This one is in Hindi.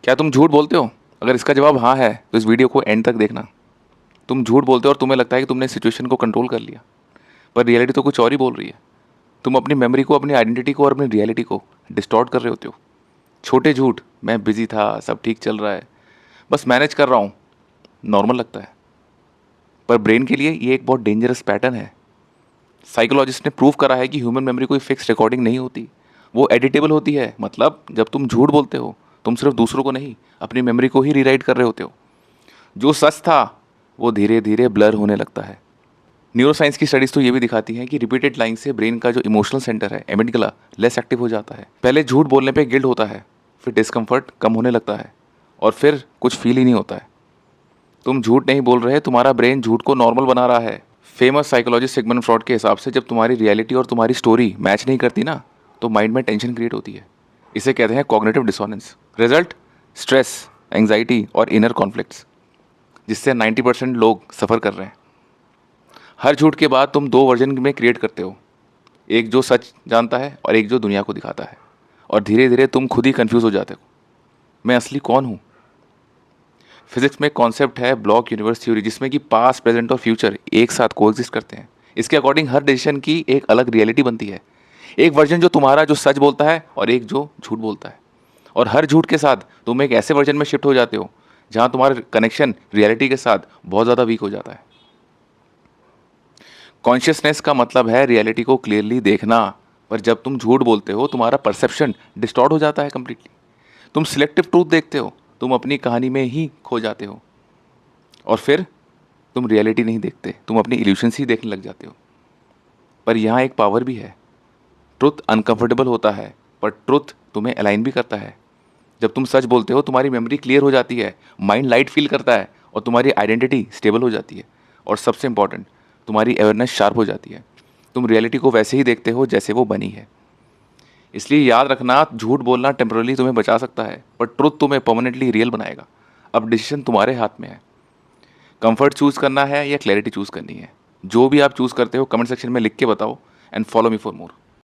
क्या तुम झूठ बोलते हो? अगर इसका जवाब हाँ है तो इस वीडियो को एंड तक देखना। तुम झूठ बोलते हो और तुम्हें लगता है कि तुमने सिचुएशन को कंट्रोल कर लिया, पर रियलिटी तो कुछ और ही बोल रही है। तुम अपनी मेमोरी को, अपनी आइडेंटिटी को और अपनी रियलिटी को डिस्टॉर्ट कर रहे होते हो। छोटे झूठ, मैं बिजी था, सब ठीक चल रहा है, बस मैनेज कर रहा हूँ, नॉर्मल लगता है, पर ब्रेन के लिए ये एक बहुत डेंजरस पैटर्न है। साइकोलॉजिस्ट ने प्रूव करा है कि ह्यूमन मेमोरी कोई फिक्स रिकॉर्डिंग नहीं होती, वो एडिटेबल होती है। मतलब जब तुम झूठ बोलते हो, तुम सिर्फ दूसरों को नहीं, अपनी मेमोरी को ही रीराइट कर रहे होते हो। जो सच था वो धीरे धीरे ब्लर होने लगता है। न्यूरोसाइंस की स्टडीज तो ये भी दिखाती हैं कि रिपीटेड लाइन से ब्रेन का जो इमोशनल सेंटर है, एमिगडाला, लेस एक्टिव हो जाता है। पहले झूठ बोलने पे गिल्ट होता है, फिर डिस्कम्फर्ट कम होने लगता है, और फिर कुछ फील ही नहीं होता है। तुम झूठ नहीं बोल रहे, तुम्हारा ब्रेन झूठ को नॉर्मल बना रहा है। फेमस साइकोलॉजिस्ट सिगमंड फ्रॉड के हिसाब से जब तुम्हारी रियलिटी और तुम्हारी स्टोरी मैच नहीं करती ना, तो माइंड में टेंशन क्रिएट होती है। इसे कहते हैं cognitive dissonance. Result, stress, anxiety और इनर कॉन्फ्लिक्ट्स, जिससे 90% लोग सफ़र कर रहे हैं। हर झूठ के बाद तुम दो वर्जन में क्रिएट करते हो, एक जो सच जानता है और एक जो दुनिया को दिखाता है, और धीरे धीरे तुम खुद ही कंफ्यूज हो जाते हो, मैं असली कौन हूँ। फिजिक्स में कॉन्सेप्ट है ब्लॉक यूनिवर्स थ्योरी, जिसमें कि पास्ट, प्रेजेंट और फ्यूचर एक साथ कोएग्जिस्ट करते हैं। इसके अकॉर्डिंग हर डिसीजन की एक अलग रियलिटी बनती है। एक वर्जन जो तुम्हारा, जो सच बोलता है, और एक जो झूठ बोलता है। और हर झूठ के साथ तुम एक ऐसे वर्जन में शिफ्ट हो जाते हो जहाँ तुम्हारा कनेक्शन रियलिटी के साथ बहुत ज़्यादा वीक हो जाता है। कॉन्शियसनेस का मतलब है रियलिटी को क्लियरली देखना, पर जब तुम झूठ बोलते हो तुम्हारा परसेप्शन डिस्टॉर्ट हो जाता है कम्प्लीटली। तुम सिलेक्टिव ट्रूथ देखते हो, तुम अपनी कहानी में ही खो जाते हो, और फिर तुम रियलिटी नहीं देखते, तुम अपनी इल्यूशंस ही देखने लग जाते हो। पर यहाँ एक पावर भी है। ट्रुथ अनकंफर्टेबल होता है, पर ट्रुथ तुम्हें अलाइन भी करता है। जब तुम सच बोलते हो तुम्हारी मेमोरी क्लियर हो जाती है, माइंड लाइट फील करता है, और तुम्हारी आइडेंटिटी स्टेबल हो जाती है, और सबसे इंपॉर्टेंट, तुम्हारी अवेयरनेस शार्प हो जाती है। तुम रियलिटी को वैसे ही देखते हो जैसे वो बनी है। इसलिए याद रखना, झूठ बोलना टेम्पररी तुम्हें बचा सकता है, पर ट्रुथ तुम्हें परमानेंटली रियल बनाएगा। अब डिसीजन तुम्हारे हाथ में है। कंफर्ट चूज़ करना है या क्लैरिटी चूज़ करनी है। जो भी आप चूज़ करते हो कमेंट सेक्शन में लिख के बताओ, and follow me for more.